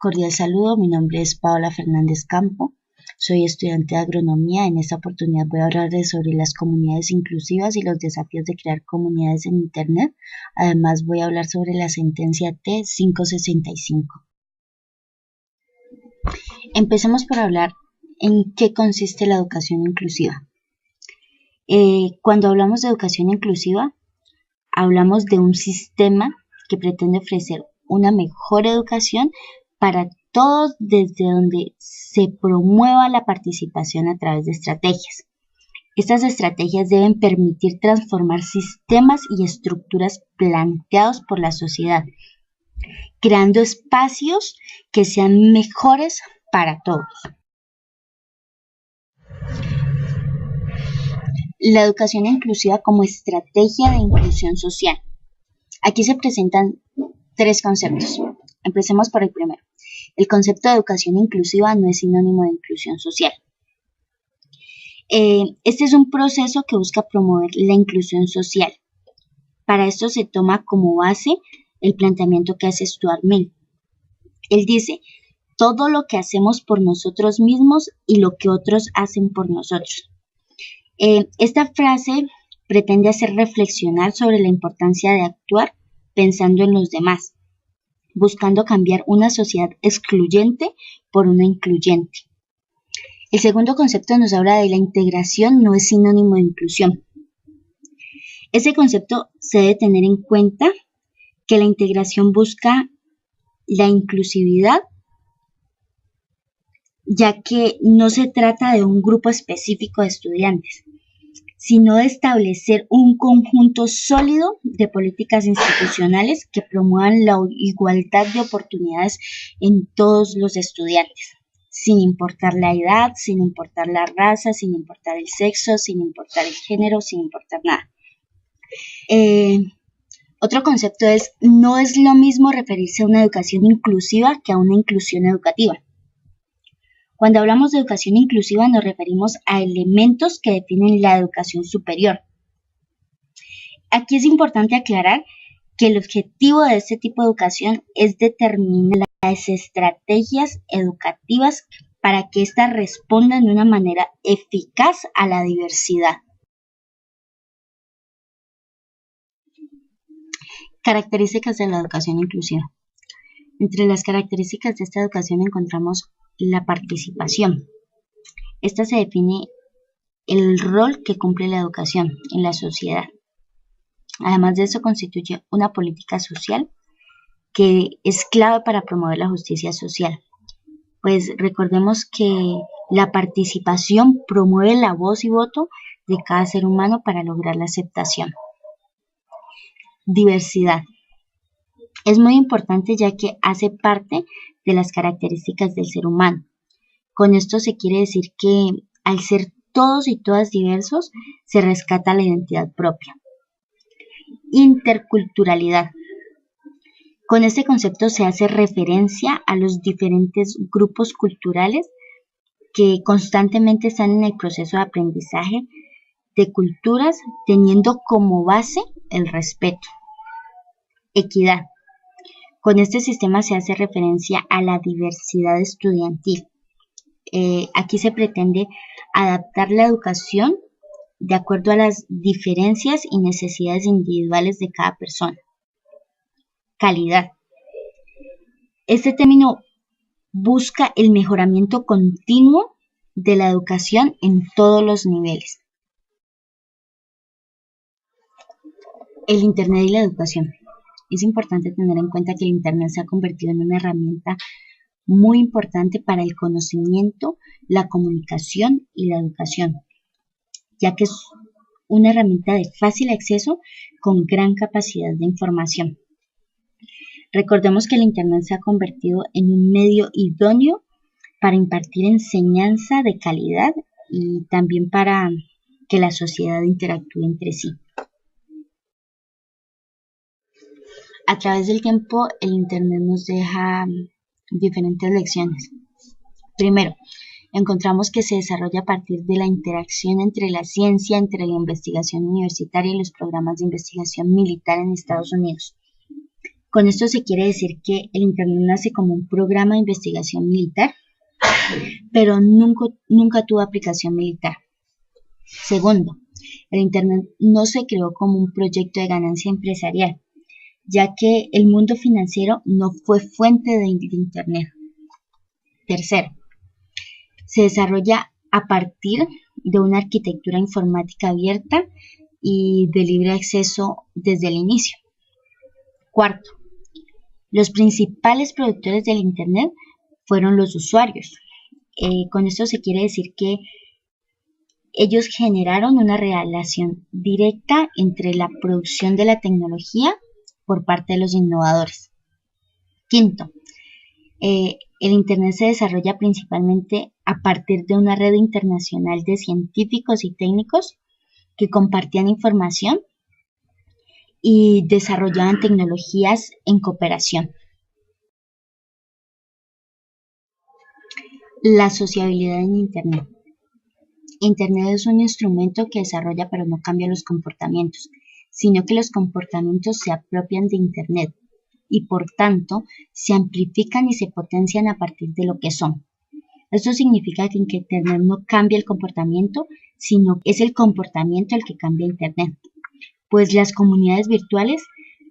Cordial saludo, mi nombre es Paola Fernández Campo, soy estudiante de agronomía. En esta oportunidad voy a hablarles sobre las comunidades inclusivas y los desafíos de crear comunidades en Internet. Además voy a hablar sobre la sentencia T565. Empecemos por hablar en qué consiste la educación inclusiva. Cuando hablamos de educación inclusiva, hablamos de un sistema que pretende ofrecer una mejor educación para todos, desde donde se promueva la participación a través de estrategias. Estas estrategias deben permitir transformar sistemas y estructuras planteados por la sociedad, creando espacios que sean mejores para todos. La educación inclusiva como estrategia de inclusión social. Aquí se presentan tres conceptos. Empecemos por el primero. El concepto de educación inclusiva no es sinónimo de inclusión social. Este es un proceso que busca promover la inclusión social. Para esto se toma como base el planteamiento que hace Stuart Mill. Él dice, todo lo que hacemos por nosotros mismos y lo que otros hacen por nosotros. Esta frase pretende hacer reflexionar sobre la importancia de actuar pensando en los demás, buscando cambiar una sociedad excluyente por una incluyente. El segundo concepto nos habla de la integración, no es sinónimo de inclusión. Ese concepto se debe tener en cuenta que la integración busca la inclusividad, ya que no se trata de un grupo específico de estudiantes, sino de establecer un conjunto sólido de políticas institucionales que promuevan la igualdad de oportunidades en todos los estudiantes, sin importar la edad, sin importar la raza, sin importar el sexo, sin importar el género, sin importar nada. Otro concepto es, no es lo mismo referirse a una educación inclusiva que a una inclusión educativa. Cuando hablamos de educación inclusiva nos referimos a elementos que definen la educación superior. Aquí es importante aclarar que el objetivo de este tipo de educación es determinar las estrategias educativas para que éstas respondan de una manera eficaz a la diversidad. Características de la educación inclusiva. Entre las características de esta educación encontramos la participación. Esta se define el rol que cumple la educación en la sociedad. Además de eso, constituye una política social que es clave para promover la justicia social. Pues recordemos que la participación promueve la voz y voto de cada ser humano para lograr la aceptación. Diversidad. Es muy importante ya que hace parte de las características del ser humano. Con esto se quiere decir que al ser todos y todas diversos, se rescata la identidad propia. Interculturalidad. Con este concepto se hace referencia a los diferentes grupos culturales que constantemente están en el proceso de aprendizaje de culturas, teniendo como base el respeto. Equidad. Con este sistema se hace referencia a la diversidad estudiantil. Aquí se pretende adaptar la educación de acuerdo a las diferencias y necesidades individuales de cada persona. Calidad. Este término busca el mejoramiento continuo de la educación en todos los niveles. El Internet y la educación. Es importante tener en cuenta que el Internet se ha convertido en una herramienta muy importante para el conocimiento, la comunicación y la educación, ya que es una herramienta de fácil acceso con gran capacidad de información. Recordemos que el Internet se ha convertido en un medio idóneo para impartir enseñanza de calidad y también para que la sociedad interactúe entre sí. A través del tiempo, el Internet nos deja diferentes lecciones. Primero, encontramos que se desarrolla a partir de la interacción entre la ciencia, entre la investigación universitaria y los programas de investigación militar en Estados Unidos. Con esto se quiere decir que el Internet nace como un programa de investigación militar, pero nunca tuvo aplicación militar. Segundo, el Internet no se creó como un proyecto de ganancia empresarial, ya que el mundo financiero no fue fuente de Internet. Tercero, se desarrolla a partir de una arquitectura informática abierta y de libre acceso desde el inicio. Cuarto, los principales productores del Internet fueron los usuarios. Con esto se quiere decir que ellos generaron una relación directa entre la producción de la tecnología por parte de los innovadores. Quinto, el Internet se desarrolla principalmente a partir de una red internacional de científicos y técnicos que compartían información y desarrollaban tecnologías en cooperación. La sociabilidad en Internet. Internet es un instrumento que desarrolla pero no cambia los comportamientos, sino que los comportamientos se apropian de Internet y por tanto se amplifican y se potencian a partir de lo que son. Esto significa que Internet no cambia el comportamiento, sino que es el comportamiento el que cambia Internet. Pues las comunidades virtuales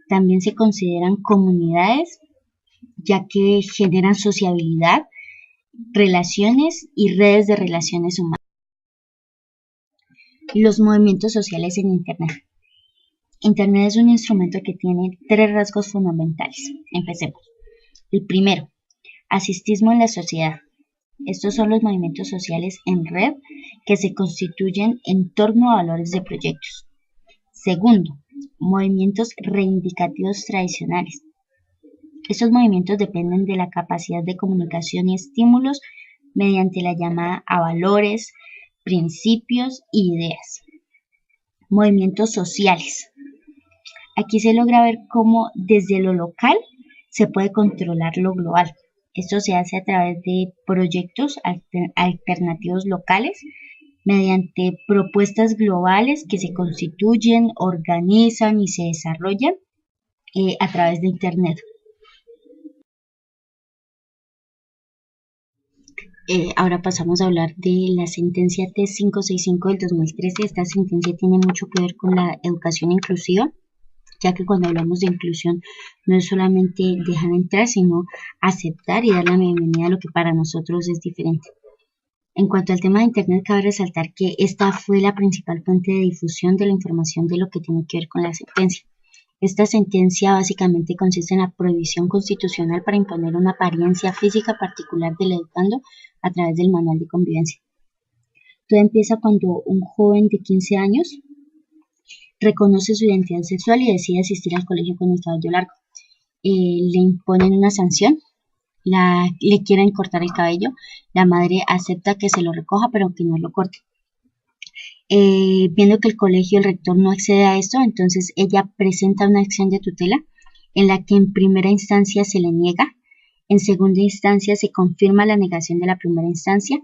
también se consideran comunidades, ya que generan sociabilidad, relaciones y redes de relaciones humanas. Los movimientos sociales en Internet. Internet es un instrumento que tiene tres rasgos fundamentales. Empecemos. El primero, asistismo en la sociedad. Estos son los movimientos sociales en red que se constituyen en torno a valores de proyectos. Segundo, movimientos reivindicativos tradicionales. Estos movimientos dependen de la capacidad de comunicación y estímulos mediante la llamada a valores, principios e ideas. Movimientos sociales. Aquí se logra ver cómo desde lo local se puede controlar lo global. Esto se hace a través de proyectos alternativos locales mediante propuestas globales que se constituyen, organizan y se desarrollan a través de Internet. Ahora pasamos a hablar de la sentencia T565 del 2013. Esta sentencia tiene mucho que ver con la educación inclusiva, ya que cuando hablamos de inclusión no es solamente dejar entrar, sino aceptar y dar la bienvenida a lo que para nosotros es diferente. En cuanto al tema de Internet, cabe resaltar que esta fue la principal fuente de difusión de la información de lo que tiene que ver con la sentencia. Esta sentencia básicamente consiste en la prohibición constitucional para imponer una apariencia física particular del educando a través del manual de convivencia. Todo empieza cuando un joven de 15 años reconoce su identidad sexual y decide asistir al colegio con el cabello largo. Le imponen una sanción, le quieren cortar el cabello, la madre acepta que se lo recoja pero que no lo corte. Viendo que el colegio, el rector no accede a esto, entonces ella presenta una acción de tutela en la que en primera instancia se le niega, en segunda instancia se confirma la negación de la primera instancia,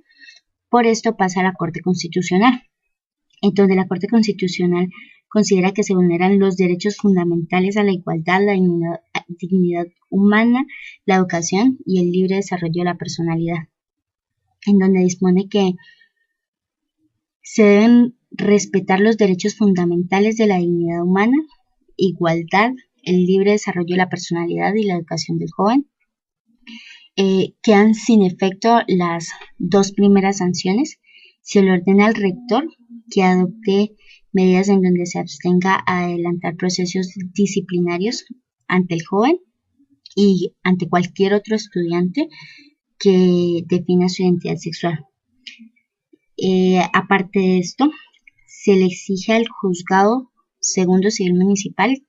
por esto pasa a la Corte Constitucional, en donde la Corte Constitucional considera que se vulneran los derechos fundamentales a la igualdad, la dignidad humana, la educación y el libre desarrollo de la personalidad, en donde dispone que se deben respetar los derechos fundamentales de la dignidad humana, igualdad, el libre desarrollo de la personalidad y la educación del joven. Quedan sin efecto las dos primeras sanciones. Se le ordena al rector que adopte medidas en donde se abstenga a adelantar procesos disciplinarios ante el joven y ante cualquier otro estudiante que defina su identidad sexual. Aparte de esto, se le exige al juzgado segundo civil municipal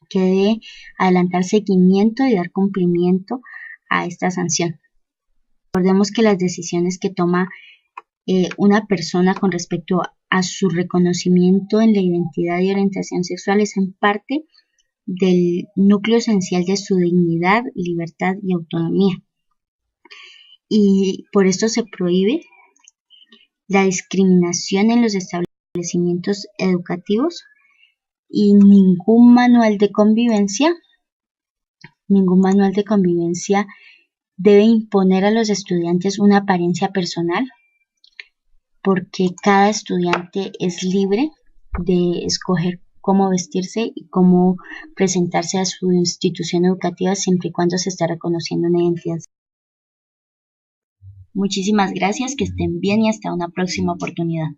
que debe adelantar seguimiento y dar cumplimiento a esta sanción. Recordemos que las decisiones que toma una persona con respecto a su reconocimiento en la identidad y orientación sexual es en parte del núcleo esencial de su dignidad, libertad y autonomía. Y por esto se prohíbe la discriminación en los establecimientos educativos y ningún manual de convivencia ningún manual de convivencia debe imponer a los estudiantes una apariencia personal, porque cada estudiante es libre de escoger cómo vestirse y cómo presentarse a su institución educativa siempre y cuando se esté reconociendo una identidad. Muchísimas gracias, que estén bien y hasta una próxima oportunidad.